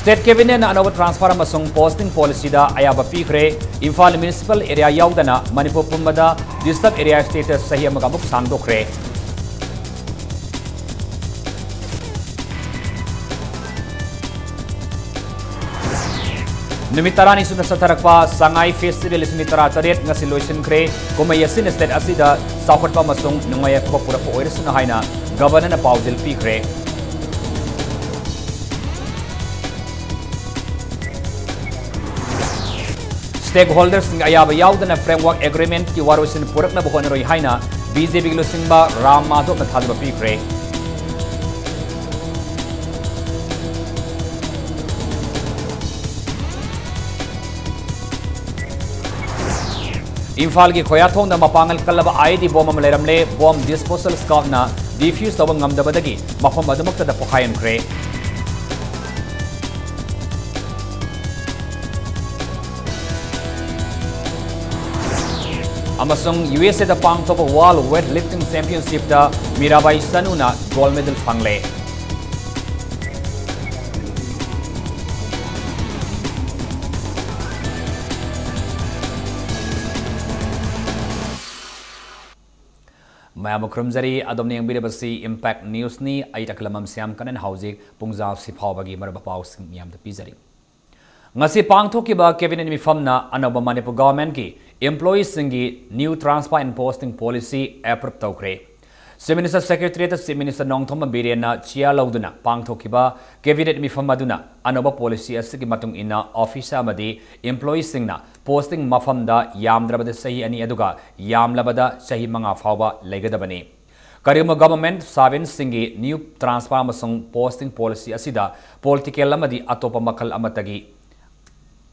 State Cabinet na another transfer amasung posting policy da ayaba pikre Imphal municipal area yaudana Manipur pumbada district area status sahi amaga muk sangdokre. Numitarani suna satarakpa Sangai Festival numitara taret ngasi loisin kre kumay yasin state asida saukatpa masung nungaya kapura po oiras na haina governor na pauzil pikre. Stakeholders ng ayaba yaudana framework agreement ki warusin purak na buhon roy haina BJP gilusingba Ram Madhop na thalba pikre. Imphal ki khoyathong na mapangal kalaba ID bomb amleramle bomb disposal scout na defuse tawang ngamdabadagi mafam adumakta da pokayan kre. Amasung USA da pangtop World Weightlifting Championship da Mirabai Sanuna gold medal pangle. Mayam krumzari adom niyang binabasi Impact News ni ay taklamam siyam kanan hausik pungzaw si Pawbagi marabapaw sing niyam da pizari. Ngasi pangtok kiba Cabinet mifam na anaba Manipur government ki employees singi new transfer and posting policy approve tawkre. Si Minister Secretary at si Minister Nongthom Mabirian na chia lauduna pangtok kiba Cabinet mifam maduna anaba policy asigi matung ina officer amadi employees sing na posting mafam da yamdrabada sahi ani aduga yamlabada sahi manga fawba legadabani. Karima government servants singi new transfer amasung posting policy asida political amadi atopa makal amatagi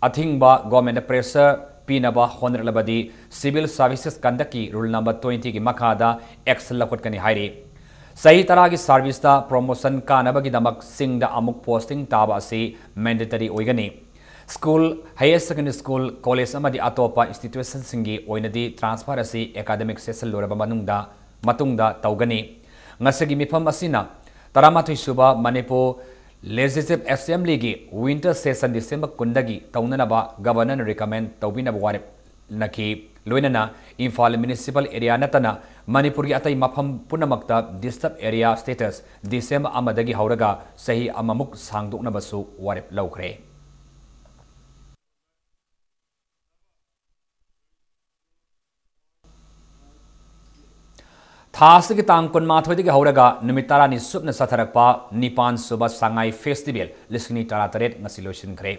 athingba government pressure pinaba honorabadi civil services kandaki rule number 20 ki makada excel lakot kani hairi sahi taragi service da promotion kanabagi damak singda amuk posting taba asi mandatory oigani school higher secondary school college amadi atopa institution singi oinadi transfer asi academic session loraba matungda taugani ngasagi mifam asina taramathui suba Manipur Legislative Assembly ki winter session December kundagi taunanaba governor recommend taubinaba warep naki loinana Imphal municipal area natana Manipur ki atai mafam punamakta disturbed area status December amadagi hauraga sahi amamuk sangdoknabasu warep laukre. Thasiki tang kun mathodi ki hauraga numitara ni subna satharakpa nipan suba Sangai Festival lisni tara taret ngasiloshin kre.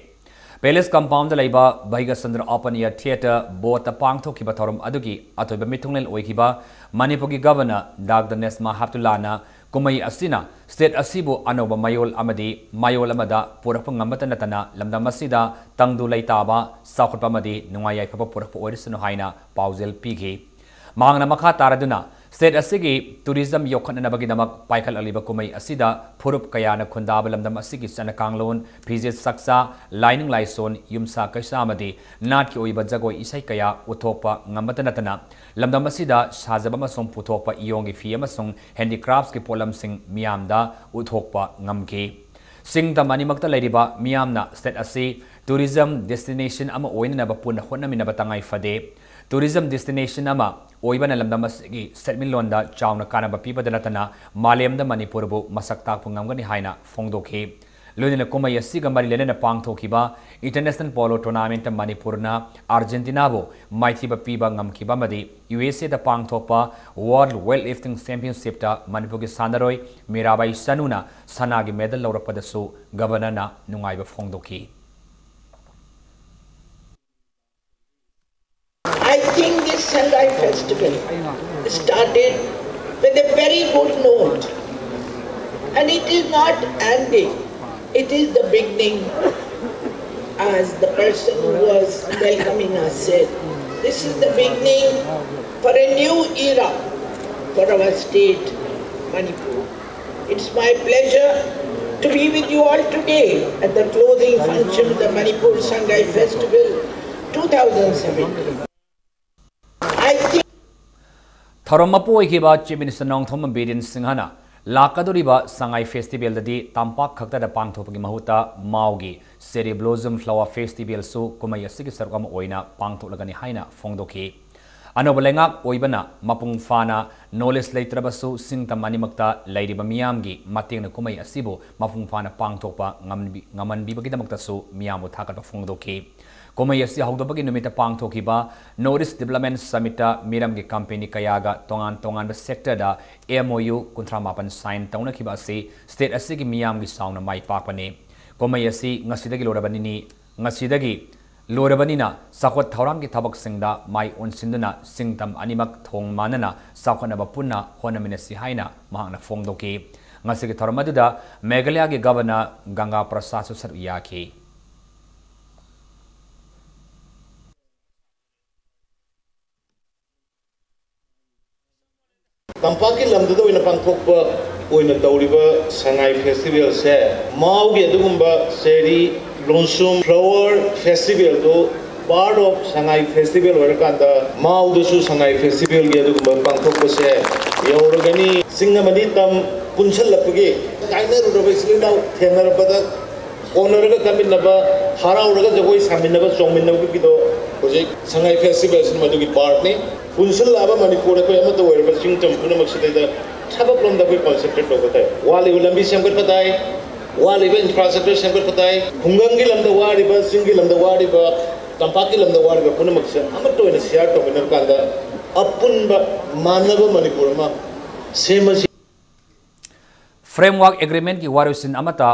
Palace compound laiba Baiga Sandra Open Air Theatre bota pangtho ki bathorum adugi atoiba mitunglen oikiba Manipur ki governor Dr. Nesma Haptulana kumai asina state asibu anoba mayol amada purakpa ngamata natana lamdam asida tangdu laitaba sakhutpa amadi nungayai phapa purakpa orisunu haina pauzel pigi mangna makha taraduna State asigi tourism yokhan nabagi damak paikal aliba kumai asida phurup kayana khundaba lamdam asigi sana kanglon PJ saksa lining laison yumsa kaisa amadi nat ki oiba jagoi isai kaya uthokpa ngamata natana lamdam asida sajaba masong puthokpa iyongi fi amasong handicrafts ki polam sing miamda uthokpa ngamki singda manimakta lairiba miamna state asi tourism destination ama oina naba pun honna minaba tangai fade tourism destination ama oibana lamdamasgi setmilonda chawna kanaba pibadanatana malemda Manipurbu masakta pungamgani haina fongdokhi loinina kumai asiga mari lenena pangthokiba international polo tournament Manipurna Argentina bo maithiba piba ngamkiba madi USA da pangthokpa World Weightlifting Championship ta Manipurgi sanaroi Mirabai Sanuna sanagi medal laurapadasu governor na nungaiba fongdokhi. I think this Sangai festival started with a very good note, and it is not ending, it is the beginning. As the person who was welcoming us said, this is the beginning for a new era for our state, Manipur. It's my pleasure to be with you all today at the closing function of the Manipur Sangai Festival 2017. Tharamapu ikiba Chief Minister Nongthom Mabirian Singhana लाकदोरिबा Sangai festival ददी तांपाक खक्तदा पांगथोपगी महुता माउगी cherry blossom flower festival सु कुमई असigi सरकम ओइना पांगथोलगनी हाइना फोंगदोखी अनोब लेंगाक ओइबना मपुंग फाना नॉलेज लेत्रबसु सिंगतम अनिमक्ता लैरिबा मियामगी मतेंगना कुमई असिबो मपुंग फाना पांगथोपा ngamenbibagidamaktsu miyamu thakatpa फोंगदोखी कुमई असि हौदबगी नुमित पांगथोखिबा नॉर्थ ईस्ट डेवलपमेंट समिट मिरमगी कंपनी कयागा तोंगान तोंगान सेक्टर दा MOU 38 साइन तौनखिबा असि स्टेट असि की मियामगी साउना माई पाकपने कुमई असि ngasiदगी लोरबनिनी ngasiदगी लोरबनिना साखवत थौराम की थबक सिंगदा माई ओनसिंदुना सिंगतम अनिमक थोंग मानना साखवनबा पुन्ना होनमिनसि हाइना महाना फोंगदोखी ngasi की थौरमदुदा मेघालय की गवर्नर गंगा प्रसाद सर याखी तंपाकी लमदुदा ओइना पांगथोकपा ओइना तौरिबा संगाई फेस्टिवल से माउगी अदुगुंबा सेरी ब्लोसम फ्लावर फेस्टिवल दो पार्ट ऑफ संगाई फेस्टिवल होरकांदा माउदसु संगाई फेस्टिवल गे अदुगुंबा पांगथोकपा से यौरगनी सिंगमनी तम पुंसलपगे काइनरुदबा सिलिंदा थेनरबदा ओनरगा कमिनबा हाराउरगा जगोई सामिनबा चोंमिनबा किदो होजे संगाई फेस्टिवल सिन मदुगी पार्ट ने पुंसलाबा मणिपुर को अमत ओइरबा सिंगतम पुनमक्सिदा थबक लोमदा कोई कॉन्सेंट्रेट होगताय वाली लंबी सेमगत पताय वाली इंफ्रास्ट्रक्चर सेमगत पताय खुंगंगी लमदा वारिबा सिंगी लमदा वारिबा तंपाकी लमदा वारिबा पुनमक्स अमत ओइना शेयर तोमिनर कांदा अपुनबा मानब मणिपुर मा सेमसि फ्रेमवर्क एग्रीमेंट की वारुसिन अमता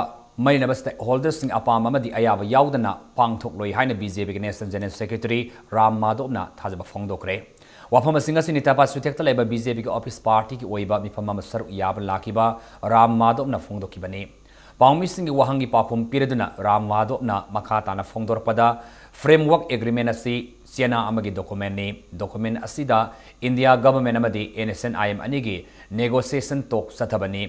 मरीनब स्टेक होल्डर्स सिंग अपाम अमदी अयाब याउदना पांगथोकलोय हाइना बीजेपी के नेशनल जनरल सेक्रेटरी राम माधवना थाजब फोंगदोकरे वाफम सिंगसी नितापा सुथेक्ता लेबा बीजेपी के ऑफिस पार्टी की ओइबा मिफम सर याब लाकिबा राम माधवना फोंगदोकिबने पाउमी सिंग वहंगी पाफुम पिरदुना राम माधवना मखाताना फोंगदोरपदा फ्रेमवर्क एग्रीमेंट असि सेना अमगी डॉक्यूमेंट असिदा इंडिया गवर्नमेंट अमदी NSNIM अनिगी नेगोशिएशन टॉक सथबने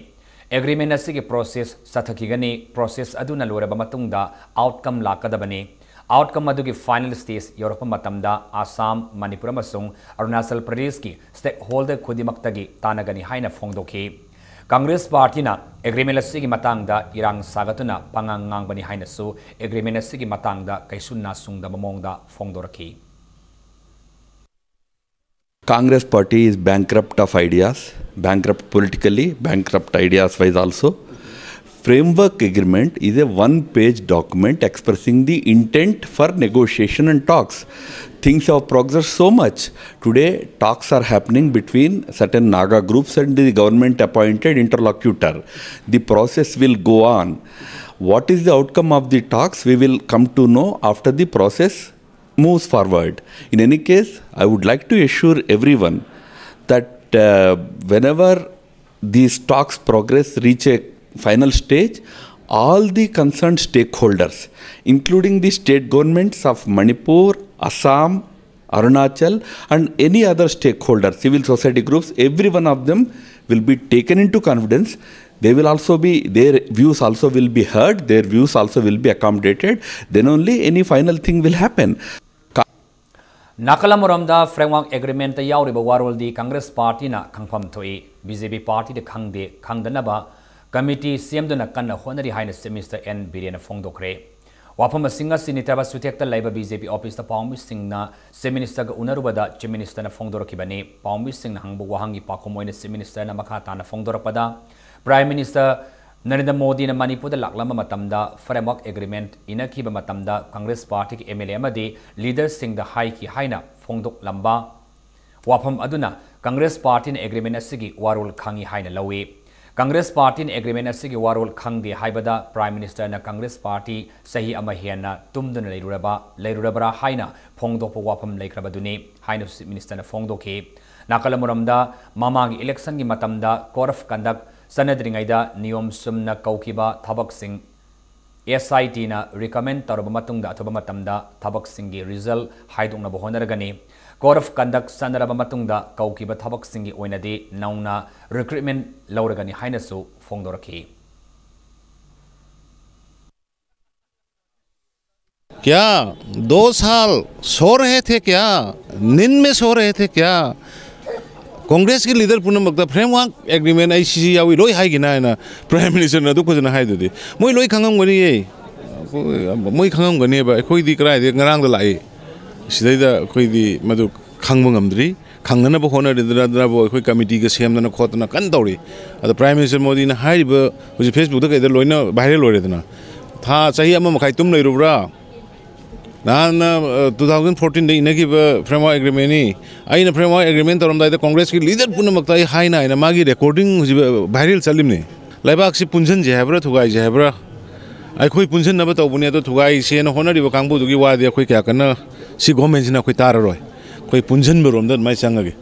एग्रीमेंट असि के प्रोसेस सथकिगनी प्रोसेस अदुना लोरबा मतुंगदा आउटकम लाकदबने आउटकम अदुगी फाइनल स्टेज यूरोप मतमदा आसाम मणिपुर अमसुंग अरुणाचल प्रदेश की स्टेक होल्डर खुदिमक्तगी तानगनी हाइना फोंगदोखी कांग्रेस पार्टीना एग्रीमेंट असि की मतंगदा इरांग सागतुना पंगांग ngangbani हाइनसु एग्रीमेंट असि की मतंगदा कैसुन्ना सुंगदा ममोंगदा फोंगदोरखी Congress party is bankrupt of ideas, bankrupt politically, bankrupt ideas wise also. Framework agreement is a one-page document expressing the intent for negotiation and talks. Things have progressed so much. Today, talks are happening between certain Naga groups and the government-appointed interlocutor. The process will go on. What is the outcome of the talks? We will come to know after the process moves forward. In any case, I would like to assure everyone that whenever these talks progress, reach a final stage, all the concerned stakeholders, including the state governments of Manipur, Assam, Arunachal, and any other stakeholders, civil society groups, every one of them will be taken into confidence. They will also be, their views also will be heard, their views also will be accommodated. Then only any final thing will happen. नाकलमरमदा framework agreement याउरिबा वारोलदी Congress party ना खंगफम थोई BJP party दे खंगदे खंगदनबा committee सेमदुना कन्ना होनरी हाइना मिनिस्टर N बिरेन फोंगदोखरे वाफम सिंगा सिनितबा सुथेक्ता लाइबा बीजेपी ऑफिस ता पाउमी सिंगना चीफ मिनिस्टर गा उनरुबदा चीफ मिनिस्टर ना फोंगदोरखिबने पाउमी सिंग हंगबु वहांगी पाखोम ओइना चीफ मिनिस्टर ना मखा ताना फोंगदोरपदा प्राइम मिनिस्टर नरेंद्र मोदी ने मणिपुर लाकलम मतमदा फ्रेमवर्क एग्रीमेंट इनखिबा मतमदा कांग्रेस पार्टी के MLA अमदी लीडर सिंग द हाई की हाइना फोंगदोक लंबा वाफम अदुना कांग्रेस पार्टी ने एग्रीमेंट असगी वारोल खांगी हाइना लवे कांग्रेस पार्टी ने एग्रीमेंट असगी वारोल खांगदे हाइबदा प्राइम मिनिस्टर ना कांग्रेस पार्टी सही अमा हेना तुमदुन लेरुरबरा हाइना फोंगदोक वाफम लेख्रबदुने हाइना मिनिस्टर ना फोंगदोके नाकलमुरमदा मामागी इलेक्शन की मतमदा कोड ऑफ कंडक्ट सनद्रिंगैदा नियम सुमना कौकिबा थबकसिंग SIT ना रिकमेंड तौरब मतुंगदा अथबा मतमदा थबकसिंगी रिजल्ट हाइदोंनबा होनरगनी कोड ऑफ कंडक्ट सनरबा मतुंगदा कौकिबा थबकसिंगी ओइनदे नौना रिक्रूटमेंट लौरगनी हाइनसु फोंगदोरखी क्या 2 साल सो रहे थे क्या नींद में सो रहे थे क्या कांग्रेस की लीडर पुनमक फ्रेमवर्क एग्रीमेंट आई यावी लोई हाइगिना प्राइम मिनिस्टर अदु फजना हाइदुदि मोय लोई खंगमगनि मोय खंगमगनि बा अखोइदि कराइदि ngarang दा लाई सिदैदा अखोइदि मदु खंगमंगमद्रि खंगनब होनरदिद्राबो अखोइ कमिटी के सेमदना खोतना कन तौरी अद प्राइम मिनिस्टर मोदी ना हाइबो हुजि फेसबुक दा कइदा लोइना वायरल ओइरेदना था चाहि अमा मखाइ तुम लैरुब्रा नान 2014 दे इनगिब फ्रेमवर्क एग्रीमेंट नि आइना फ्रेमवर्क एग्रीमेंट तोरमदाइदा कांग्रेस की लीडर पुनमक ताइ हाइना आइना मागी रिकॉर्डिंग हुजि वायरल चलिमने लाइबाक सि पुंजन जे हाब्रा थुगाइ जे हाब्रा अखोइ पुंजन नब तौबने तो थुगाइ सेन होनरिबो कांगबु दुगी वादि अखोइ क्या कना सि government Jinnah अखोइ ताररोय अखोइ पुंजन बरोमदा my चंगगे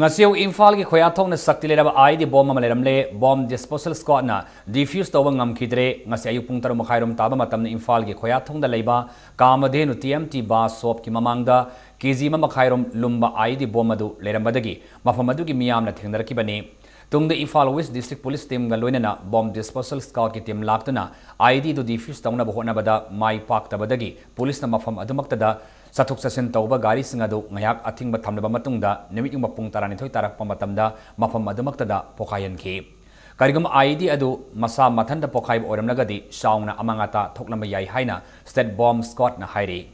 ngasiu imphal ki khoyathong na sakti leraba ID bomb amaleramle bomb disposal squad na defuse tawba ngamkhidre ngasi ayu pung 3 makhairom taba matam na imphal ki khoyathong da leiba kamadhenu TMT bus shop ki mamangda kg makhairom lumba ID bomb adu lerambadagi mafam adu ki miyam na thengdaraki bane tungda imphal west district police team ga loina na bomb disposal squad ki team laktuna ID du defuse tawna bahona bada mai pak tabadagi police na mafam adumakta da Sathuk sasin tauba gari singadu ngayak ating batamna matungda nimit yung mapung tarani thoy tarak pamatamda mafam adumaktada pokayan ki karigum ID adu masa mathanda pokai oram nagadi shaungna amangata thoklamba yai haina state bomb squad na hairi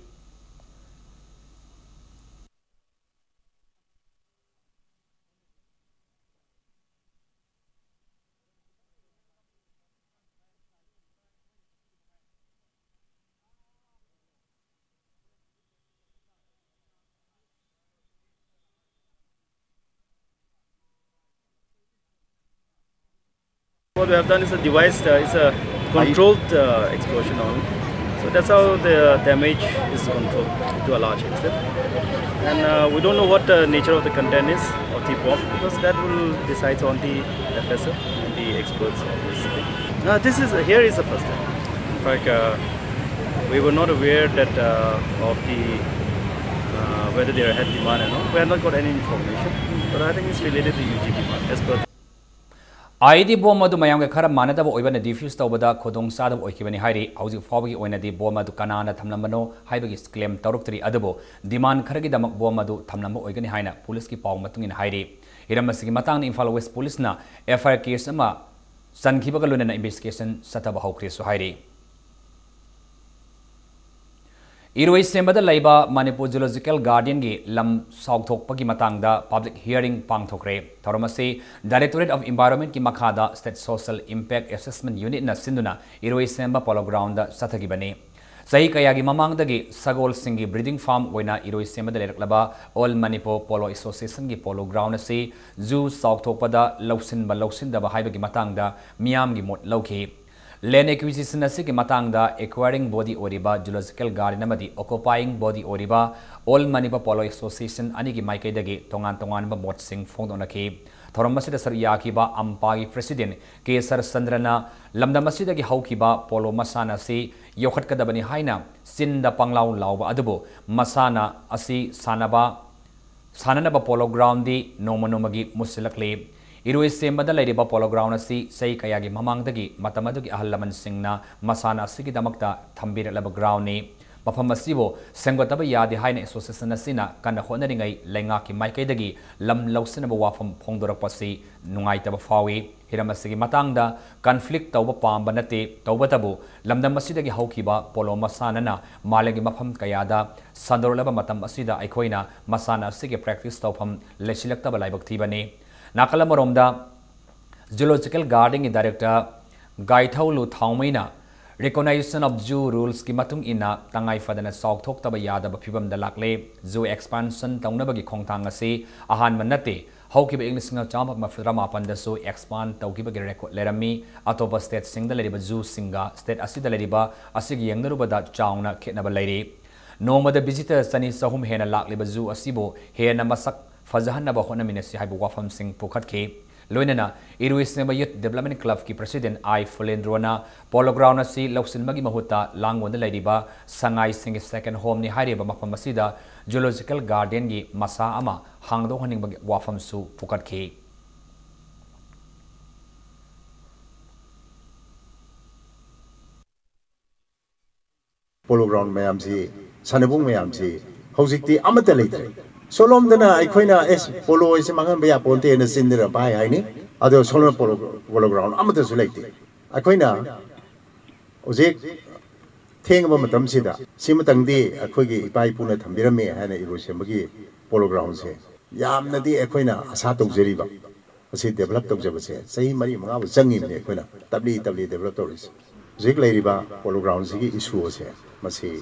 What we have done is a device, it's a controlled explosion on. So that's how the damage is controlled to a large extent. And we don't know what the nature of the content is of the bomb because that will decide on the FSO and the experts of this thing. Here is the first time. In fact, we were not aware that of the whether they had demand or not. We have not got any information, but I think it's related to UG demand as per. ID bomb adu mayam ga khara manadaba oibana defuse tawbada khodong sadab oikibani hairi hauji fawgi oina di bomb adu kanana thamlambano haibagi claim taruktri adabo demand kharagi damak bomb adu thamlamba oigani haina police ki paw matungin hairi iramasigi matang Imphal West police na FIR case ama sankhibaga lunana investigation sataba hawkri su hairi Iroi sembada laiba Manipur Zoological Garden gi lam saugthokpagi matangda public hearing pangthokre tharamase Directorate of Environment ki makhada State Social Impact Assessment Unit na sinduna Iroi semba polo ground da sathagi bane sahi kayagi mamangdagi sagol singi breeding farm oina Iroi sembada leraklaba All Manipur Polo Association gi polo ground ase zoo saugthokpada lausin da haibagi matangda miyam gi mot lauki Land acquisition asiki matangda acquiring body oriba zoological garden amadi occupying body oriba All Manipur Polo Association anigi maikaidagi tongan ba mot sing phongdonaki thoramasida sar yakiba ampagi president Kesar Sandrana lamdamasida gi haukiba polo masana si yokhatkadabani haina sinda panglaw lawba adubo masana asi sananaba polo ground di nomanumagi musilakle Iroi sembada laiba polo ground asi sei kayagi mamangdagi matamadugi ahallaman singna masana asigi damakta thambiralaba ground ni mafam asibo sengotaba yadi haina association asina kana honaringai lenga ki maikaidagi lam lausinaba wafam phongdorakpasi nungaitaba fawi hiramasigi matangda conflict tawba pamba nate tawbatabu lamdam asidagi haukiba polo masana na malagi mafam kayada sandorlaba matam asida aikhoina masana asigi practice tawfam lesilaktaba laibak thibani Nakala Maromda Zoological Garden Director Gaithaulu Thaumaina Recognition of Zoo Rules ki matung ina tangai fadana sauk thok taba yadaba phibam da lakle zoo expansion taunabagi khongthang ase ahan manate haukiba English nga champa maframa pandasu expand taukiba gi record lerami atopa state singda leriba zoo singa state asida leriba asigi yangnaruba da chauna khetnaba leiri nomada visitors sani sahum hena lakliba zoo asibo hena masak Fazahanaba Honaminasi Haibu Wafam Singh Pukhatke, Luinana, Irui Semba Youth Development Club ki President I Fulendrona, Polo Ground Asi, Lausin Magi Mahuta, Langwon the Ladiba, Sangai Singh second home ni Hariba Mafamasida, Zoological Garden gi Masa Ama, Hangdo Honing Wafam Su Pukhatke. Polo Ground Mayamsi, Sanabung Mayamsi, Hosiki Amatalite. Solomdana Ikoina is polo is among Bia Ponte and the Cinder by Heine, other solar polo ground, amateurs selected. Aquina Ozek Ting of Madam Sida, Simatangdi, a quiggy by Puna Tambirame and a Hiroshima polo grounds. Yam Nadi Aquina, Asato Zeriba. As it developed of say Marie Manga was singing the Aquina, W developers. Ziglariba polo grounds issue was here. Must he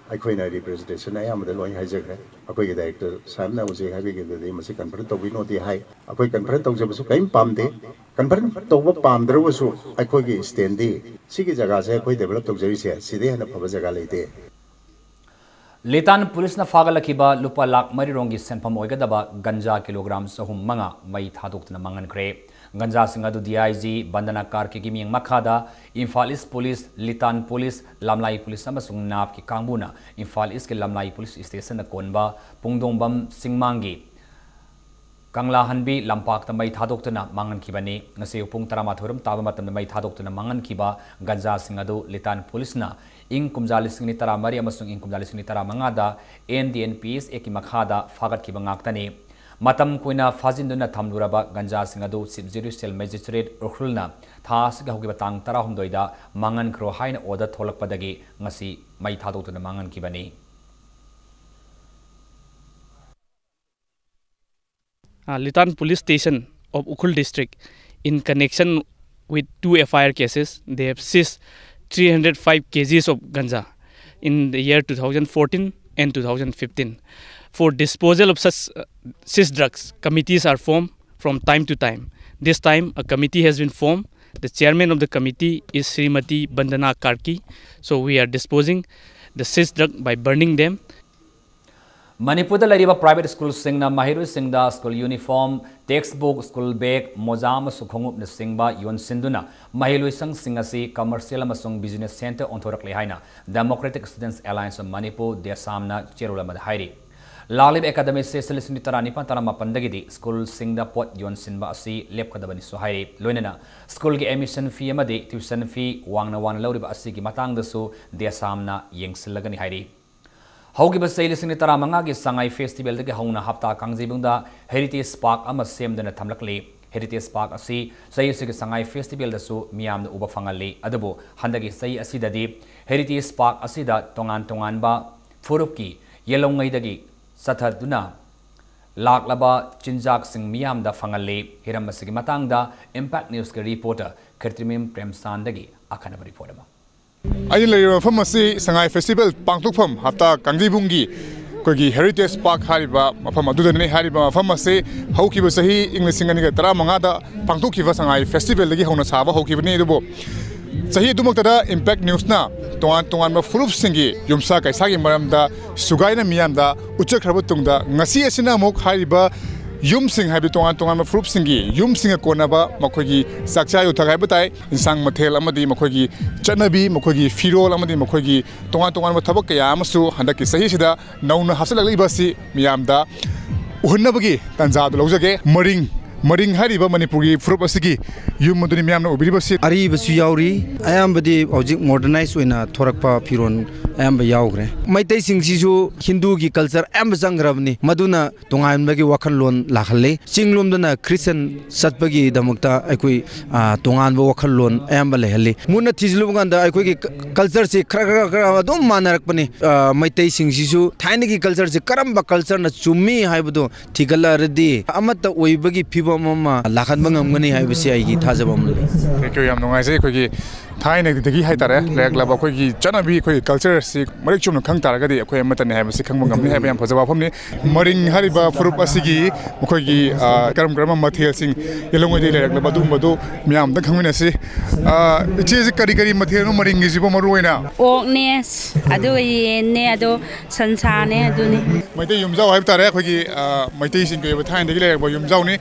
Aquina representation? I am the Loy Hijack. A quick director, Sam was a having the name of a convert of Vino the high. A quick convert of Jabasuka, Palm Day, convert of Palm, there was a quick stand day. Siki Zagaza, quite developed of Jerisia, Side and a Pavazagalite. Litan police na fagalakiba lupa lak marirongi senpam oigadaba ganja kilograms sahum manga mai thaduk na mangan kre ganja singadu DIG bandana kar ki giming makhada Imphal East police Litan police Lamlai police amasung nap ki kangbuna Imphal East ke Lamlai police station na konba pungdongbam singmangi Kangla Hanbi Lampak the Mai Tadokana Mangan Kibani, Nasi Pung Taramaturum, Tabamatam the Mai Tadokana Mangan Kiba, Ganja Singadu, Litan Polisna, In Kumzalis Nitara Maria Masung in Kumzalis Nitara Mangada, NDNPs Ekimakada, Fagat Kibangaktani, Matam Kuina Fazinduna Tamduraba, Ganja Singadu, Sibjudicial Magistrate, Ukhulna, Tas Gahukibatang Tarahum Doida, Mangan Krohain Order Tolak Padagi, Nasi Mai Tadokana Mangan Kibani. Litan police station of Ukhul district in connection with 2 FIR cases. They have seized 305 kgs of ganja in the year 2014 and 2015. For disposal of such seized drugs, committees are formed from time to time. This time a committee has been formed. The chairman of the committee is Srimati Bandana Karki. So we are disposing the seized drug by burning them. Manipur da lariba private school singna mahiru singda school uniform textbook school bag mojam sukhongup na singba yon sinduna mahilu sang singasi commercial amasung business center onthorak lehaina Democratic Students Alliance of Manipur their samna cherula mad hairi lalib academy se selisni tarani pantarama pandagidi school singda pot yon sinba asi lep kadabani so hairi loinana school gi admission fee amadi tuition fee wangna wan lawriba asi gi matang dasu their samna yengsilagani hairi Haugiba Sailising Taramanga Sangai Festival the Hona Hapta Kangzibunda Heritage Park Ama Sem than a Tamlakli Heritage Park Asi Sayusik Sangai Festival the Su Miam the Ubafangali Adabo Handagi Say Asida Deep Heritage Park Asida Tongan Tonganba Furuki Yellow Dagi Sataduna Lak Laba Chinjak Sing Miam the Fangali Hiramasigi Matangda Impact News reporter Kertrimim Prem Sandagi Akanaba reporter. I live from Sangai Festival, Pangtukpam, Hapta Kangjibungi, Kogi Heritage Park Hariba, Mapamadu Hariba, Famasi, Hoki was Sahi, English and Taramangada, Pangtukiva Sangai Festival, the Hona Sava, Hoki Venedo. Sahi Dumakada, Impact News na, Tuan Furup Singi, Yumsaka, Sagi Maramda, Sugaina Miamda, Uchakrabutunda, Nasi Sinamok Hariba. Yum sing habitongan tongan fruit singi yum singa konaba makogi sakcha uthagai batai insang mathel amadi makogi chanabi makogi firol amadi makogi tongan mathabak kaya amasu handaki sahi sida nauna hasalagli basi miyamda uhunnabagi tanjadu lawjage Maring Hariba Manipuri fruit asigi yum muduni miyamna ubiribasi Ari basu yauri ayambadi object modernized wena thorakpa firon ayamba yaugre maitai singsisu Hindu gi culture ayamba jangrabni maduna tonganbagi wakhan lon lakhalle chinglomdana Christian satbagi damakta aikoi tonganba wakhan lon ayamba lehalle muna thijlubganda aikoi gi culture se khra adum manarakpani maitai singsisu thainagi culture se karamba culture na chummi haibado thigala radi amata oibagi Mama Lakan Bangamani, I will say, Tazabam. Thank you, Yamno. Quickly, Tiny the Gihitare, like Labakogi, Janabi, culture, sick, Marichum, Kantaragadi, Aquamatan, have a second Mangam, and Pozavami, Maring Hariba, Furupasigi, Mukogi, Karam Grama Material sing, Yellow Labadu, Miam, the community. It is a Karikari material, Maring is Maruena. Oh, yes, I do a neado, Sansane, Duni. My day Yumza, I've Taraki, my tasting gave a time the Gilea, Yumzoni,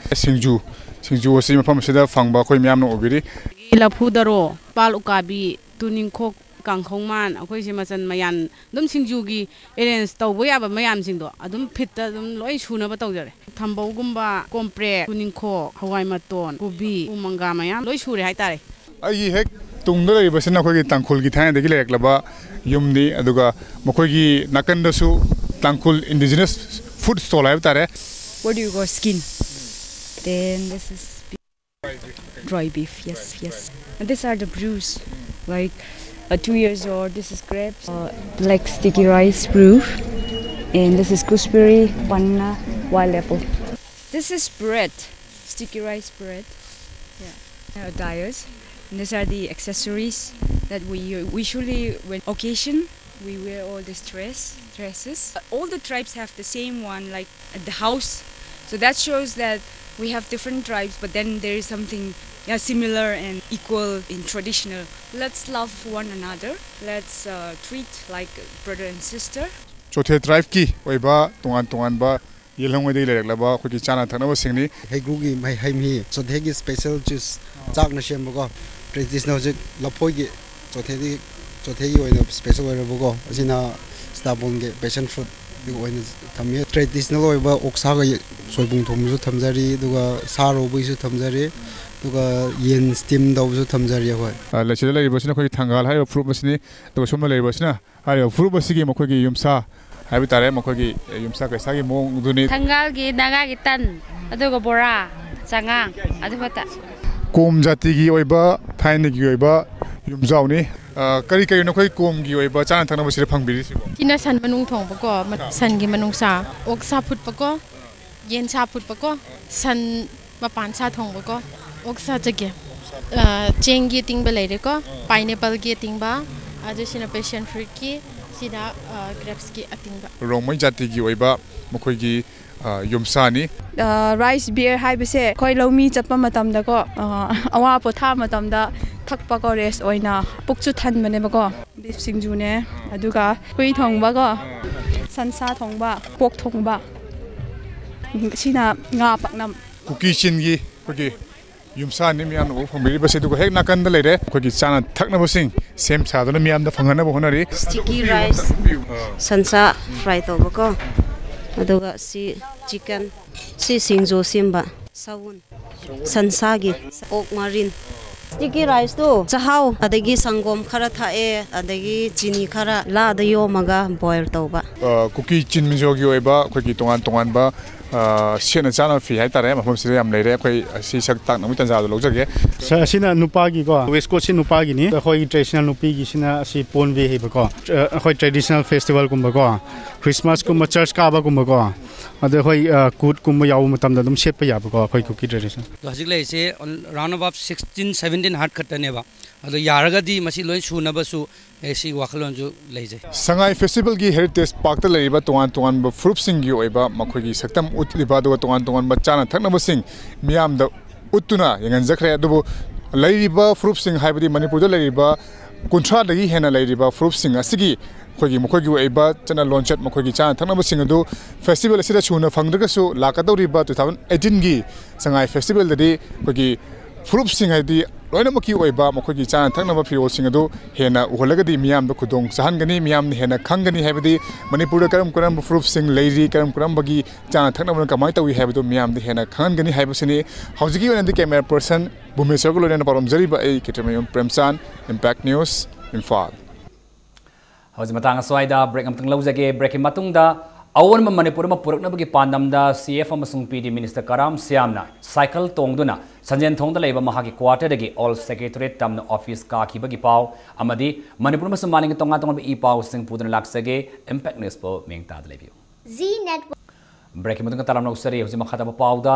Singju was seen from Sida Fangba, Koyamiano Obiri. La Pudaro, Palukabi, Tuninko, Kanghoman, Akwisimasan Mayan, Dum Singjugi, Eren Stow, we have a Mayam Sindo, Adum Pita, Loishuna Batogre, Tambogumba, Compre, Tuninko, Hawaii Maton, Kubi, Umangamayan, Loishuri Haitare. I heck Tungre was in a Tankul Gitan, the Gilek Laba, Yumni, Aduga, Mokogi, Nakandasu, Tankul indigenous food stall hai tare. What do you call skin? Then this is dry beef. Yes. And these are the brews, like 2 years old. This is grapes, like sticky rice brew, and this is gooseberry, banana, wild apple. This is bread, sticky rice bread. Yeah, dyers. And these are the accessories that we usually, when occasion, we wear all these dresses. All the tribes have the same one, like at the house. So that shows that we have different tribes, but then there is something similar and equal in traditional. Let's love one another. Let's treat like brother and sister. Chothe tribe ki oiba tongan ba yelong wei le laba khoi ki chana thana ba singni hai gugi mai hai mi chothe gi special juice chak na sem go traditional je lapoi gi chothe gi oina special oina go asina stabon ge passion fruit gi oina thamye traditional oiba oksa ga soibung thom ju thamjari duga saro bui ju thamjari duga yen steam daw ju thamjari hoi la chida le bosina khoi thangal hai fruit basini to somna le bosina hai fruit basigi mo khoi gi yumsa hai bitare mo khoi gi yumsa ka sa gi mong duni thangal gi naga gi tan aduga bora changang adubata kom jati gi oiba thain gi oiba yumjau ni kari no khoi kom gi oiba chan thangna basire phangbiri sibo tina san manung thong bako san gi manung sa ok sa phut bako yen sa phut bako san mapan sa thong bako ok sa jage cheng gi ting ba leire ko pineapple gi ting ba adu sina passion fruit ki sida grapes ki ating ba romoi jati gi oiba mokhoi gi yumsa ni rice beer hai bise khoi lomi chatpa matam da ko awa potha matam da thakpa ko rest oina pukchu than mane ba ko beef singju ne aduga hui thong ba ko sansa thong ba pok thong ba sina nga paknam cookie chin gi khoi yumsa ni miam no phambiri base du hek nakan da leire khoi gi chana thakna bosing sem sa do miam da phangana bo honari sticky rice sansa fry to ba ko aduga si chicken si singjo simba sawun sansa gi ok marin sticky rice to chahau adagi sangom khara thae adagi chini khara la da yo maga boil to ba cookie chin mi jo gi oiba khoi gi tongan ba sena chana fi hai tare mafam sire am leire khoi si sak tak namu tanza lo jage sina nupa gi ko west coast si nupa gi ni khoi traditional nupi gi sina si pon ve he ba ko khoi traditional festival kum ba ko christmas kum church ka ba kum ba ko ade khoi kut kum yaw matam da dum set pa ya ba ko khoi cookie tradition hajik lai se round about 16 17 hat khatane ba ado yaraga di masi loi suna ba su esi wakhalon ju leije sangai festival gi heritage park ta leiba tongan ba fruit sing gi oiba makhoi gi saktam utliba do tongan ba chana thakna ba sing miam da utuna yangan jakhre adu leiba fruit sing haibadi manipur da leiba kunthra dagi hena leiba fruit sing asigi khoi gi mokhoi gi oiba chana launchet mokhoi gi chana thakna ba sing adu festival asida chuna phangdaga su lakadoriba 2018 gi sangai festival dadi khoi gi fruit sing haidi loina maki oiba mokhoi gi chan thakna ba phiro sing adu hena uholagadi miam da khudong sahan gani miam ni hena khangani haibadi manipur karam fruit sing leiri karam bagi chan thakna ba kamai tawi haibadu miam da hena khangan gani haibasini hojigi onandi camera person bhumeshwar ko loina parom jari ba ei ketemayom premsan impact news infal hojima matang swaida break am tang lawjage break matung da awan manipur ma purak na bagi pandam da CF amasung PD minister karam siamna cycle tongduna sanjen thongda leiba mahaki quarter dagi all secretariat tamna office ka ki bagi paw amadi manipur ma samaling tonga i paw sing pudna laksage impact news po mengta lebiu Z network break matung taram no sari hojima khata paw da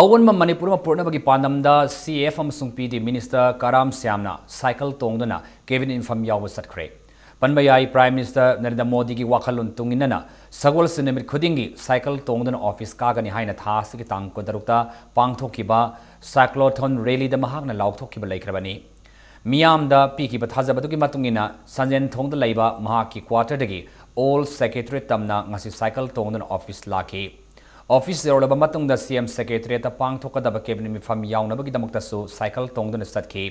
awan manipur ma purna bagi pandam da CF amasung PD minister karam siamna cycle tongduna kevin infam yaw satkre Panbayai Prime Minister Narendra Modi ki wakhalun tunginana sagol sinimit khudingi cycle tongdana office kagani haina thas ki tang ko darukta pangthokiba cyclothon rally da mahakna laukthokkiba laikrabani miam da piki ba thajabatu ki matungina sanjen thongda laiba mahaki quarter dagi all secretary tamna ngasi cycle tongdana office laki office zerolaba matungda CM secretary ta pangthokadaba cabinet mi fam yauna bagi damukta su cycle tongdana satki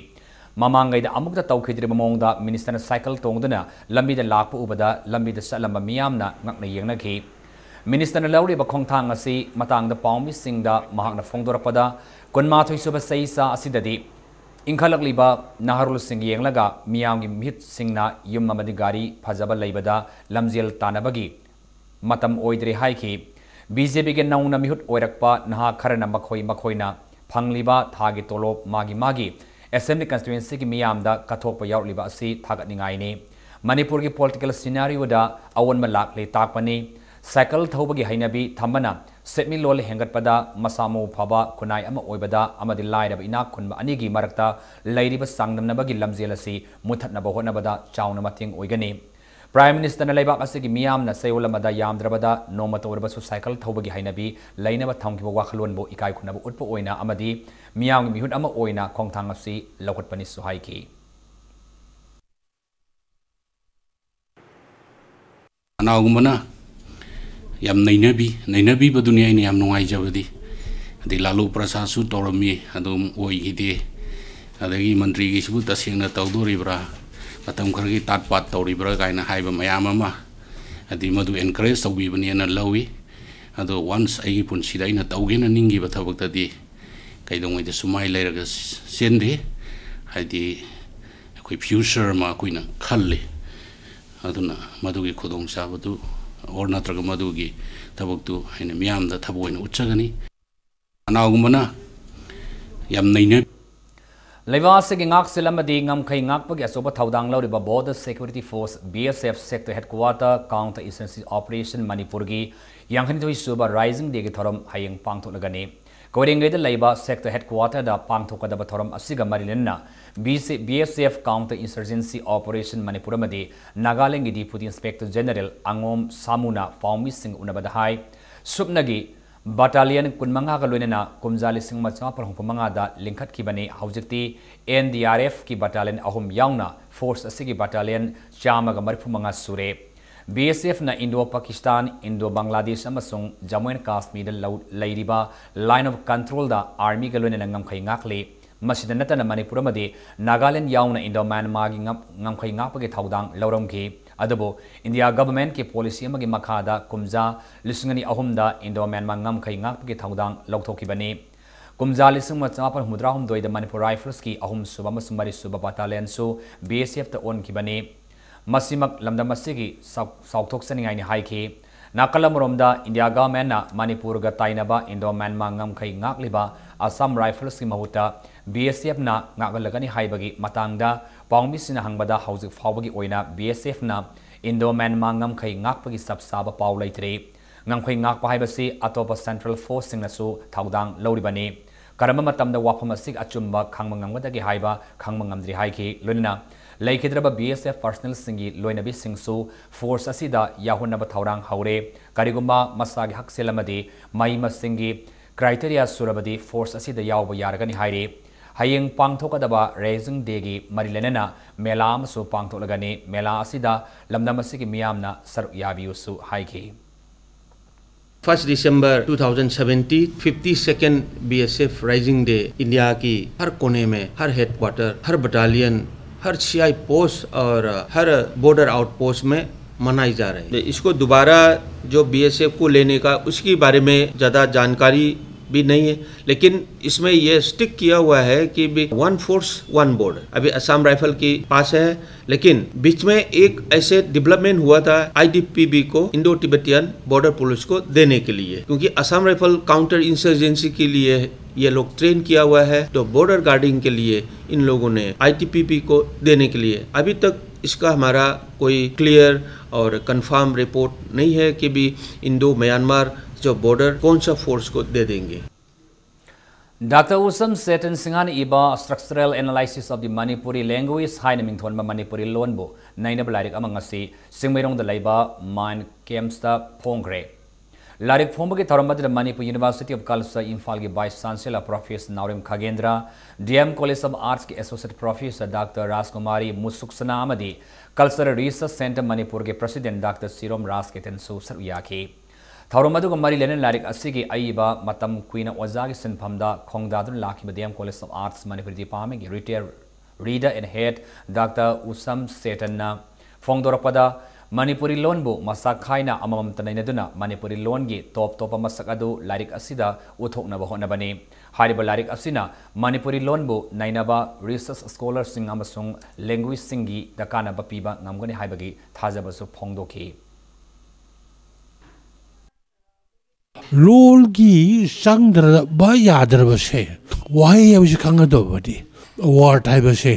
Mamangai da amuk da tawkhidri mamong da minister na cycle tongdana lambi da lakpu ubada lambi da salamba miyamna ngakna yengna ki minister na lawri ba khongthang asi matang da pawmi sing da mahakna phongdorapada konma thoi suba seisa asidadi ingkhalakli ba naharul sing yenglaga miyamgi mihit singna yum amadi gari phajaba leibada lamjel tanabagi matam oidre haiki BJP के नौना मिहुत ओइरकपा नहा खरना मखोइना फंगलिबा थागी तोलोप मागी Assembly constituency की मियामदा कथोकपा याउलिबा असि थागतनिंगाइनी Manipur की political scenario da awan lakle takpani cycle thobagi hainabi thambana setmi lol hengatpada masamo phaba kunai ama oibada amadi lairab inak khunba anigi marakta lairiba sangnamnabagi lamjelasi muthatnaba honabada chauna mating oigani Prime Minister na laibak asigi miyamna sayolamada yamdrabada nomatorbasu cycle thobagi hainabi lainaba thamkiba wakhalonbo ikai khunaba utpo oina amadi miyam mihut ama oina khongthang asi lokotpani suhaiki Anaugumana yam nainabi ba dunia ini yam nungai jabadi adi lalu prasasu torami adum oi gide adagi menteri gi sebut tasingna tawduri bra patam khargi tatpat tori bra kaina haiba mayam ama adi madu encourage tawi bani na lawi ado once ai punsi dai na tawgena ningi ba thabak tadi kaidong ide sumai lairaga sende hadi koi future ma koina khalle aduna madugi khodong sabadu or natraga madugi tabuktu haina miyamda thaboina utchagani anaugumana yam naina Leivase ki ngak silamadi ngamkhai ngakpagi asoba thaudang lauriba Border Security Force BSF sector headquarter counter insurgency operation Manipur gi yanghani suba rising day gi thoram hayeng pangtholagani Koringai the Labour Sector Headquarter da Pangthokadaba Thoram Asiga Marilena BSF Counter Insurgency Operation Manipuramadi Nagaland Deputy Inspector General Angom Samuna Faumi Singh Unabadahai Subnagi Battalion Kunmanga Galunena Kumzali Singh Macha Parhumanga da Linkat Kibani Haujiti NDRF ki Battalion Ahum Yauna Force Asigi Battalion Chamaga Maripumanga Sure BSF na Indo-Pakistan, Indo-Bangladesh amasung Jammu and Kashmir lairiba line of control da army galune ngamkhai ngakle masida natana Manipur amadi Nagaland yauna Indo-Myanmar gi ngamkhai ngapagi thaudang lauramki adabo India government ki policy amagi makhada kumja lisingani ahumda Indo-Myanmar ngamkhai ngapagi thaudang lauthokibani kumja lising machapar mudrahum doida Manipur Rifles ki ahum suba masumari suba battalion su BSF ta on kibani Masimak lamdamasigi Southok Seningai Haiki Nakalamuromda India government na Manipur ga Tainaba Indo-Myanmar ngamkhai ngakliba Assam Rifles ki mahuta BSF na ngagalagani haibagi matangda pangmi sina hangbada hauzik fawbagi oina BSF na Indo-Myanmar ngamkhai ngakpagi sabsaba paulaitre ngamkhai ngakpa haibasi atopa Central Force singnasu thaudang lauribani karama matamda wafam asig achumba khangmangamgadagi haiba khangmangamdri haiki lunina Laikidraba BSF personnel singi loinabi singsu force asida yahunaba thaurang haure karigumba masagi hakselamadi maima singi criteria surabadi force asida yawba yaragani haire hayeng pangthokadaba raising day gi marilenena mela amsu pangtholagani mela asida lamdamasigi miyamna saru yabiusu haiki 1st December 2017 52nd BSF Rising Day India की हर कोने में हर headquarter हर battalion हर CI post और हर border outpost में मनाई जा रही है। इसको दोबारा जो BSF को लेने का उसके बारे में ज़्यादा जानकारी भी नहीं है, लेकिन इसमें ये स्टिक किया हुआ है कि वन फोर्स वन बॉर्डर अभी असम राइफल के पास है, लेकिन बीच में एक ऐसे डेवलपमेंट हुआ था IDPB को इंडो तिब्बतियन बॉर्डर पुलिस को देने के लिए, क्योंकि असम राइफल काउंटर इंसर्जेंसी के लिए ये लोग ट्रेन किया हुआ है, तो बॉर्डर गार्डिंग के लिए इन लोगों ने IDPB को देने के लिए अभी तक इसका हमारा कोई क्लियर और कंफर्म रिपोर्ट नहीं है कि भी इंडो म्यांमार जो बॉर्डर कौन सा फोर्स को दे देंगे। Dr. Usam Setan Singhan Iba Structural Analysis of the Manipuri Language High Naming Thonba Manipuri Lonbo Naina Blarik Amangasi Singmerong the Laiba Mine Kemsta Pongre Larik Fombaki Thorambat the Manipur University of Kalsa Infalgi Vice Chancellor Professor Naurim Khagendra DM College of Arts ki Associate Professor Dr. Raskumari Musuksana Amadi Cultural Research Center Manipur ke President Dr. Sirom Rasketen Su Saruyaki Thaurumadu Mari Lenin Larik Asigi Aiba Matam Queen Wazagi Sinpamda Kongdadun Laki Medium College of Arts Manipur Department retired reader and head Dr. Usam Setanna Fongdorapada Manipuri Lonbo Masakhaina Amam Tanainaduna Manipuri Longi Top Topa Masakadu Larik Asida Uthokna Bahonabani Hariba Larik Asina Manipuri Lonbo Nainaba Research Scholar Sing Amasung Language Singi Dakana Bapiba Namgani Haibagi Tazabasu Pongdoki लोलगी संग्रह यादरबसे वही अब खादबदी वार टाइबसे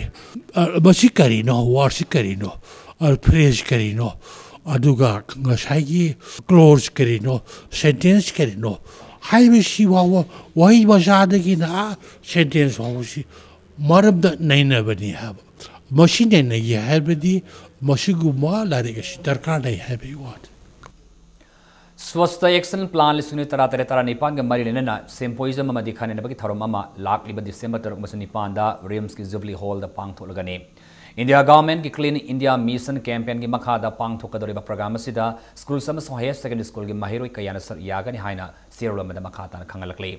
बसी करीनो वार से करीनो और phrase करीनो अदुगा ngसाigi close करीनो sentence करीनो हाइबसी वाव वही बजादगी ना sentence वावसी मरब नैनबनी हाब मशीन नैय हाबदी मसिगुमा लारिगसी दरकार नै हाबी वाट स्वस्थ एक्शन प्लान लिसुनी तरा तरे तरा निपान के मरी लेना सेम्पोइजम मदी खाने बगी थरोम अमा लाख लिबा दिसंबर तरुक मसु निपान दा रिम्स की जुबली हॉल दा पांग थोलगने इंडिया गवर्नमेंट की क्लीन इंडिया मिशन कैंपेन की मखा दा पांग थोकदोरिबा प्रोग्राम असिदा स्कूल समस हायर सेकेंडरी स्कूल की महिरोई कयाना सर यागनी हाइना सिरोल मदा मखा ता खंगलकले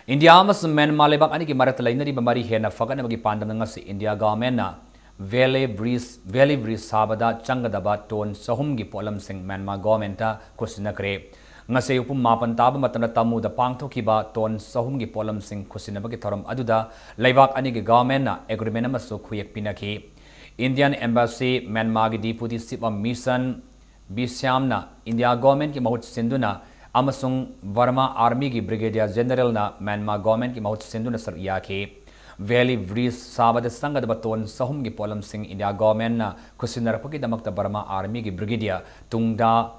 इंडिया मस म्यांमार लेबाक अनि की मरत लैनरी बमारी हेना फगन बगी पांदम ngasi इंडिया गवर्नमेंट ना Valley Breeze Sabada Changadaba Ton Sahum gi Polam Sing Myanmar Government Kusinakre Ngase Upum Mapan Taba Matana Tamu the Pangthokiba Ton Sahum gi Polam Sing Kusinabaki Thoram Aduda Laibak Ani gi Government na Agreement Masu Kuyak Pinaki Indian Embassy Myanmar gi Deputy Chief of Mission Bisyamna India Government ki Mahut Sinduna Amasung Burma Army gi Brigadier General na Myanmar Government ki Mahut Sinduna Sar Yaki Valley Breeze Sabada Sangad Baton Sahum gi Polam Sing India Government na Kusinarapaki Damakta Burma Army gi Brigadier Tungda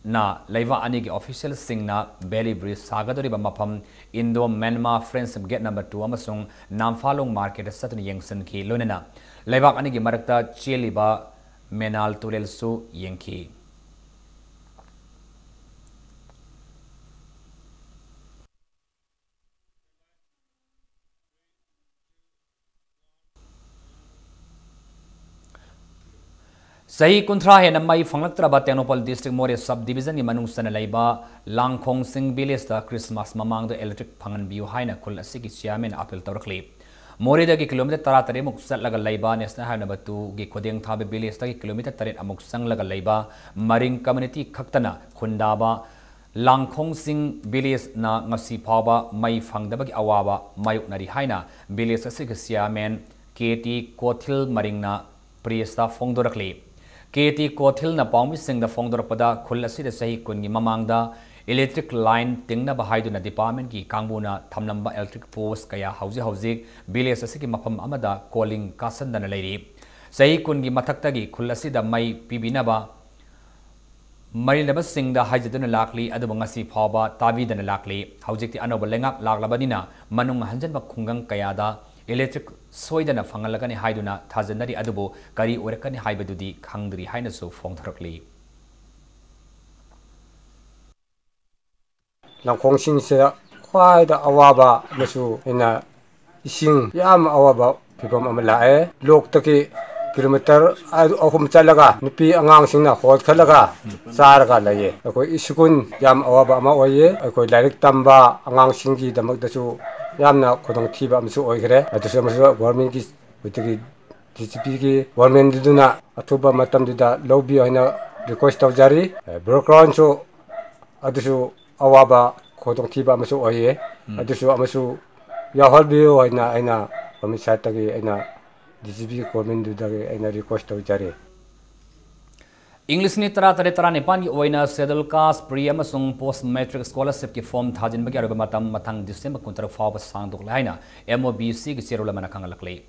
na Laiva Ani gi official Sing na Valley Breeze Sagadori Bamapam Indo Myanmar Friendship Gate number 2 Amasung Namfalong Market Satan Yengsen ki Lunena Laiva Ani gi Marakta Cheliba Menal Tulel Su Yenki Sahi Kuntra Hena Mai Fanglaktraba Tenopal District More Sub Division की मनुष्य सन Laiba लांगखोंग Singh village दा Christmas ममांग दो electric फंगन बियु हाइना खुल असि की chairman appeal तौरखली मोरे दा की kilometre 13 मुक चलगा लाइबा नेशनल हाईवे नंबर 2 की खोदेंग थाबे विलेज दा की किलोमीटर 13 अमुक संगलगा लाइबा मरिंग कम्युनिटी खक्तना खुंदाबा लांगखोंग सिंह विलेज ना ngasi फावबा मई फंगदबगी अवाबा मायुकनरी हाइना विलेज असि की चेयरमैन केटी कोथिल मरिंगना प्रियस्ता फोंगदोरखली केटी कोथिल ना पाउमी सिंह दा फोंगदोरपदा खुल असि दा सही कुनगी ममांगदा इलेक्ट्रिक लाइन तिंगना बहाइदुना डिपार्टमेंट की कांगबुना थमलंबा इलेक्ट्रिक पोस्ट कया हौजी विलेज असि की मफम अमदा कॉलिंग कासंदना लेरी सही कुनगी मथक्तगी खुल असि दा मई पिबिनबा मरिनबा सिंह दा हाइजदुना लाखली अदुब ngasi फावबा ताबीदना लाखली हौजिकति अनोब लेंगाक लाखलबनिना मनुंग हंजनबा खुंगंग कयादा इलेक्ट्रिक सोइदना फंगलगनि हाइदुना थाजनरी अदुबो करी ओरकनि हाइबदुदी खंगदरी हाइनसु फोंथरकली लांखोंसिंग से ख्वाइदा अवाबा मसु इना इसिंग याम अवाबा फिबम अम लाए लोकतकी किलोमीटर अहुम चलगा नुपी अंगांगसिंगना होल खलगा चारगा लये अखोय स्कूल याम अवाबा अमा ओये अखोय लाइरिक तंबा अंगांगसिंगी दमकदसु यामना खोदंग थीबा अमसु ओइग्रे अदुसु अमसु गवर्नमेंट की बुतगी डीसीपी की गवर्नमेंट दुना अथुबा मतम दुदा लौबी होइना रिक्वेस्ट तौजारी ब्रोकराउंड सु अदुसु अवाबा खोदंग थीबा अमसु ओये अदुसु अमसु याहलबियो होइना आइना कमिसार तगी आइना डीसीपी गवर्नमेंट दुदागे आइना रिक्वेस्ट तौजारी इंग्लिश नि तरा तरे तरा नेपाल की ओइना शेड्यूल कास्ट प्री अमसुंग पोस्ट मैट्रिक स्कॉलरशिप की फॉर्म थाजिन बगे अरब मतम मथंग दिसंबर 19 फाव सांगदोक लाइना एमओबीसी की चेरोल मना खंगलकले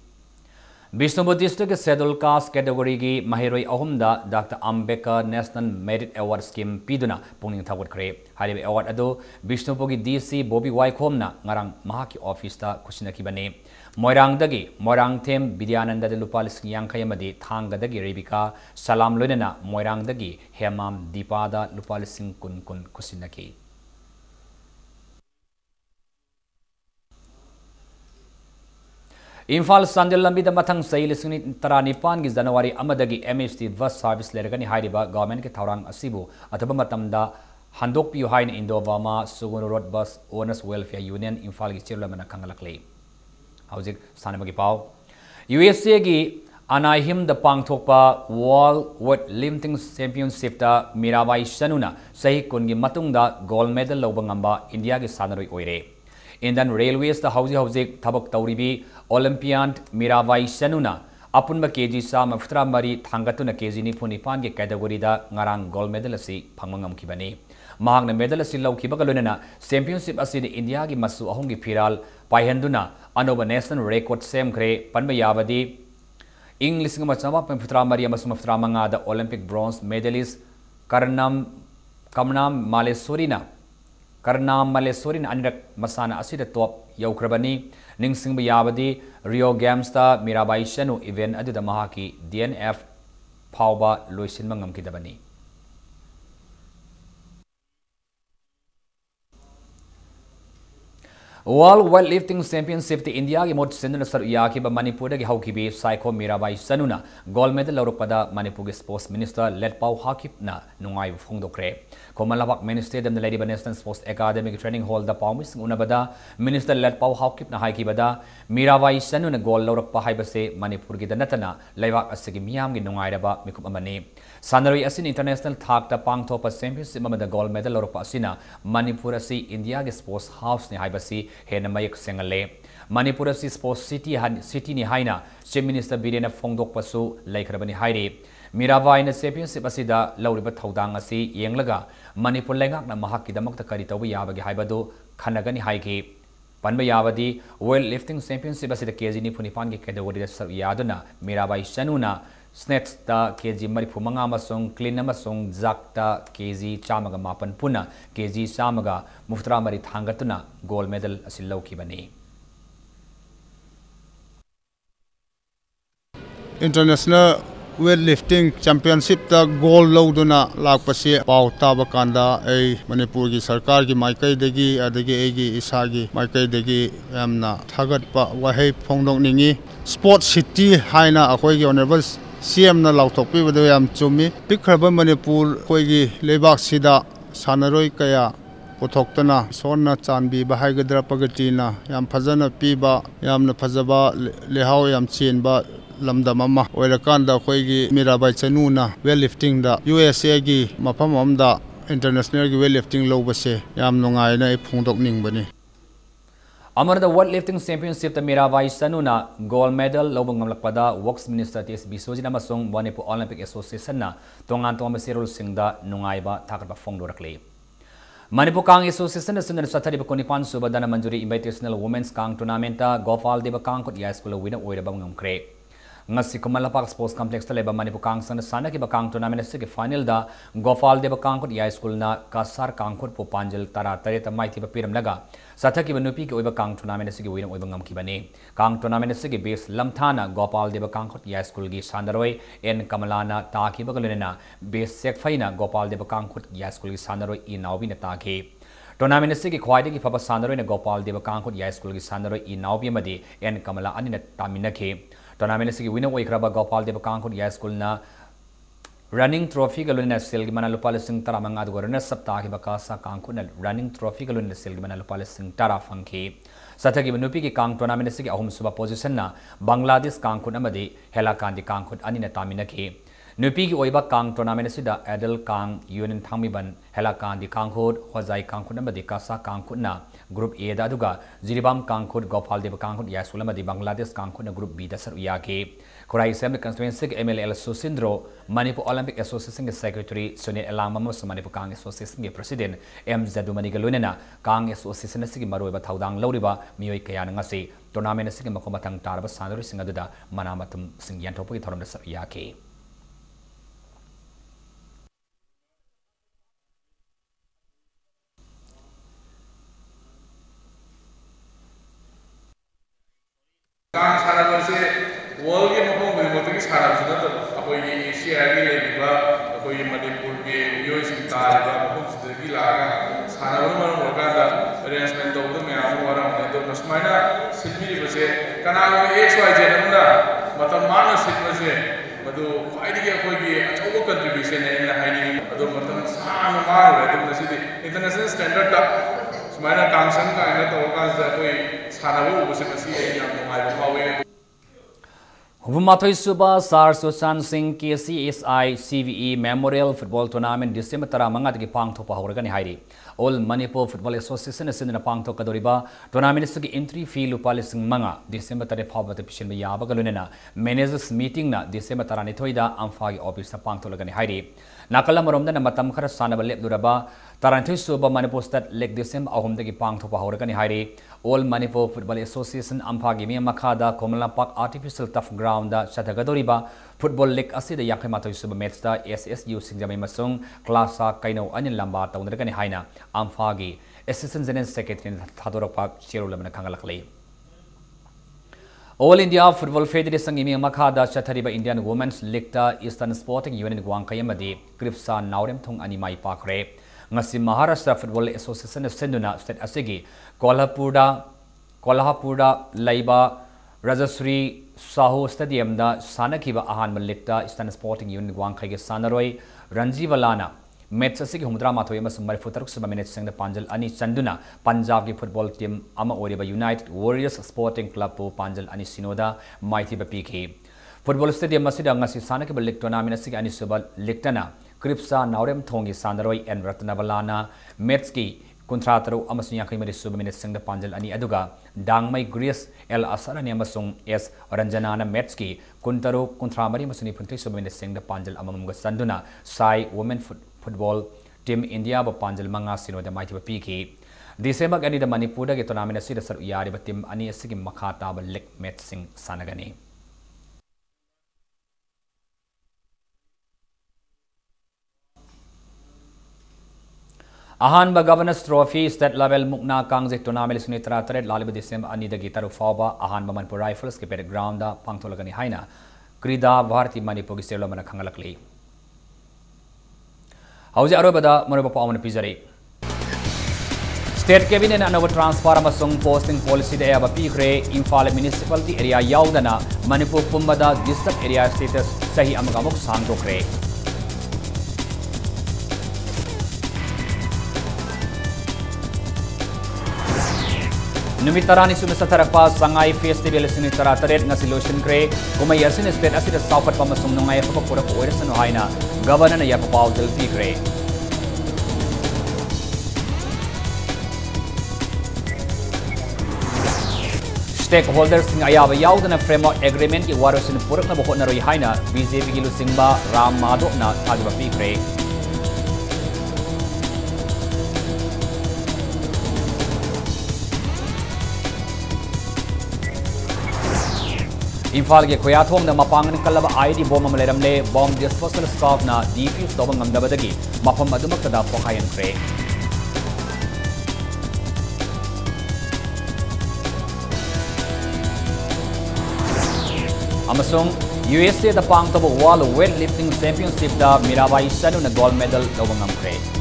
बिष्णुपुर डिस्ट्रिक्ट के शेड्यूल कास्ट कैटेगरी की महिरोई अहुमदा doctor Ambedkar national merit award scheme पीदुना पुनिंग थागुटखरे हारिबे अवार्ड अदो बिष्णुपुर की डीसी बॉबी वाइखोमना ngarang mahaki office ta kusinakibane मोइरांगदगी मोइरांगथेम विद्यानंद लुपा 50 अमदी थांगदगी रेबिका सलाम लोइनना मोइरांगदगी हेमाम दीपादा लुपा 10 कुसिनकी इम्फाल सांदेल लंबी मथंग सही 19 की जनवरी अमदगी एमएसटी बस सर्विस लेरगनी हाइरिबा गवर्नमेंट के थौरांग असिबु अथबा मतमदा हंदोकपियु हाइन इंडोवामा सुगुन road bus owners welfare union Imphal की चेरलमना खंगलकले हौजिक सानबगी पाव यूएसए की अनाहिम द पांगथोकपा वर्ल्ड वेट लिफ्टिंग चैंपियनशिप दा मीराबाई सनुना सही कुनगी मतुंगदा गोल्ड मेडल लौबा ngamba इंडिया की सानरोई ओइरे इंडियन रेलवेज दा हौजिक थबक तौरिबी ओलंपियन मीराबाई सनुना अपुनब केजी 153 थांगतुना केजी 94 की कैटेगरी दा ngarang गोल्ड मेडल असि फंगमंगमखिबनी mahakna medal asi laukiba kalunena championship asi de India gi masu ahong gi phiral paihanduna anoba national record sem khre panba yabadi English ngama chama pamfitra maria masu maftra manga da Olympic bronze medalist Karnam Malesorina anirak masana asida top yaukrabani ningsingba yabadi Rio Games ta Mirabai Shanu event aduda mahaki DNF phawba loisinma ngamkidabani World Weightlifting Championship the India gi mot senduna sar yakiba Manipur gi haukibi Saiko Mirabai Sanuna gold medal laurupada Manipur gi Sports Minister Letpau Hakip na nungai phongdokre Komalawak Main Stadium the Lady National Sports Academic Training Hall da Paumis unabada Minister Letpau Hakip na haikibada Mirabai Sanuna gold laurakpa haibase Manipur gi danatana laiwak asigi miyam gi nungai raba mikum amani Sanari asin international thak ta pangthopa championship amada gold medal laurakpa asina Manipur asi India gi Sports House ni haibasi hena mayak sengale Manipur si sports city ni haina Chief Minister Birena Fongdok pasu laikhrabani haire Mirabai na championship asida lauriba thodang asi yenglaga Manipur lengak na mahakki damakta kari tawba yabagi haibadu khanagani haiki panba yabadi weightlifting championship asida kg ni phunipan gi category da sar yaduna Mirabai Sanuna snatch ta kg marifu manga masong clean masong zakta kg chamaga mapan puna kg chamaga muftra mari thangatuna gold medal asillau kibani International weightlifting championship ta gold loduna lakpasi pau taba kanda ai Manipur gi sarkar gi maikai degi adagi egi isagi maikai degi amna thagat pa wahai phongdong ningi sport city haina akhoi gi honorable CM na lauthokpi bado yam chumi pikhraba Manipur khoi gi lebak sida sanaroi kaya pothokna sonna chanbi bahaigadra pagatina yam phajana piba yamna phajaba lehau yam chenba lamdam amma oirakanda khoi gi Mirabai Sanuna weightlifting da USA gi mafam amda international gi weightlifting lobase yam nungai na phungdok ningbani Amar the weightlifting championship the Mirabai Sanuna gold medal lobangam lakpada Works Minister TS Biswajina masong Manipur Olympic Association na tongan tongam serul singda nungaiba thakba fongdorakle Manipur Kang Association na sunan sathari bakonipan subadana manjuri invitational women's kang tournament ta Gopal Deva Kang kot ya school winner oiraba ngamkre ngasi Komalapak Sports Complex ta leba Manipur Kang sana sana ki bakang tournament se ke final da Gopal Deva Kang kot ya school na Kasar Kang kot Popanjal tara tare ta mai thi piram laga sathaki banupi ki oiba Kang tournament se ke winner oiba ngam ki bane Kang tournament se ke base lamthana Gopal Deva Kang kot ya school gi sandaroi en Kamalana ta ki bagalena base sek faina Gopal Deva Kang kot ya school gi sandaroi i nawbi na ta ke tournament se ki khwaide ki phaba sandaroi na Gopal Deva Kang kot ya school gi sandaroi i nawbi madi en Kamala ani na tamina ke tournament se ki winner oikraba Gopal Deva Kang kot ya school na running trophy galuna sel gi mana lupa lesing tara manga du gorna sapta ki bakasa kang kun running trophy galuna sel gi mana lupa lesing tara fangki satha gi nupi ki kang tournament se ki ahum suba position na Bangladesh kang kun amadi hela kandi kang kun ani na tamina ki nupi ki oiba kang tournament se da adel kang union thangmi ban hela kandi kang khod hojai kang kun amadi kasa kang kun na group A da duga Jiribam kang khod Gopal Deva kang khod ya sulamadi Bangladesh kang khod na group B da sar ya ke Kurai Assembly Constituency MLL Susindro Manipur Olympic Association Secretary Sunil Elangma Manipur Kang Association President M Zadumani Galunena Kang Association Sigi Maruba Taudang Loriba Mioi Kayana ngasi tournament sigi makomatang tarba sanari singaduda manamatum sing yantopo thorom da yake Kang sarabase world ke mapong berimot ki sarab sudah tu aku ini Asia lagi lagi ba aku ini Manipur ke Mio Sintar ba mapong sudah ki laga sarab mana mereka ada arrangement tu tu memang orang itu masmana silpi base karena aku XYZ namuna matam mana silpi base madu kau ini aku ini aku contribution ini lah ini madu matam sama malu itu nasi international standard tak semana kangsan ka ini tu kan aku sarab base masih yang mengajar mawe Humathoi Suba Sar Susan Singh KCSI CVE Memorial Football Tournament December tara manga ki pang thopa horgani hairi All Manipur Football Association is in the Pangto Kadoriba, tournament entry fee Lupalising Manga, December 35 Pishin Yabagaluna, managers meeting na December Taranitoida, Amfagi office Pangto Lagani Heidi. Nakala Maromda and Matamkara Sanaba Lep Duraba, Tarantu Suba Manipur Stat Lake December Ahomdagi Pangto Pahoragani Heidi, All Manipur Football Association, Ampagi Makada, Komala Park Artificial Tough Ground, Shatagadoriba, Football League Asida Yakamato Suba Metsta, SSU Singjami Masung, Klasa Kaino Anin Lamba, Taunagani Haina, Amfagi, Assistant General Secretary Tadoro Park, Cherulam Kangalakli. All India Football Federation Imi Makada Chatariba Indian Women's League Eastern Sporting Union Guangkayamadi, Gripsa Naurem Tung Animai Pakre, Ngasi Maharashtra Football Association of Senduna State Asigi, Kolhapura Laiba Rajasri Saho Stadium da Sanakiba Ahan Malikta Eastern Sporting Union Guangkay Sanaroi, Ranjivalana. Match asigi humdra mathoy amasung marifutaruk suba minute sing the Panjal ani Chanduna Punjab ki football team ama oriba United Warriors Sporting Club po Panjal ani Sinoda mighty ba PK football stadium masida ngasi sanaki ba league tournament asigi ani suba liktana Kripsa Naurem Thongi Sandaroi and Ratnavalana match ki Kuntrataru amasung yakai mari suba minute sing the Panjal ani aduga Dangmai Grace El Asarani amasung S Ranjanana match ki Kuntaru Kuntramari masuni punti suba minute sing the Panjal amamga Sanduna Sai Women Football Team India ba Panjal Manga Sino da Mighty Piki. December gani da Manipur da tournament asida saru yari ba team ani asigi makata ba leg match sing sanagani. Ahan ba Governors Trophy State Level Mukna Kangzik tournament sini tara laliba December ani da gitaru fauba Ahan ba Manipur Rifles ke pere ground da pangtolagani haina. Krida Bharati Manipur ki selo mana kangalakli. Hauji Arobada Moroba Pawan Pizari State Cabinet and over transfer Amasung posting policy de Aba Pikre, Imphal Municipality area Yaudana, Manipur Pumbada district area status Sahi Amagamuk Sangokre. Numitarani Sumisatarapa, Sangai Festival Sinitara Taret Nasilution Cray, Kumayasin State Acid South Pamasum Nungai Pura Oris and Haina, Governor Yapapau del Picre. Stakeholders in Ayava Yaudana framework agreement ki Warusin Purna Bohonari Haina, BJP Gilusingba, Ram Madona, Tadwa Picre. Imphal ke Koyathong na mapangan kalaba ID bomb amalamle bomb disposal stop na defuse tobang ngamdabadagi mapam adumak tada pokayan kre. Amasung USA da pang tabo wall weightlifting championship da Mirabai Sanu na gold medal tobang ngamkre.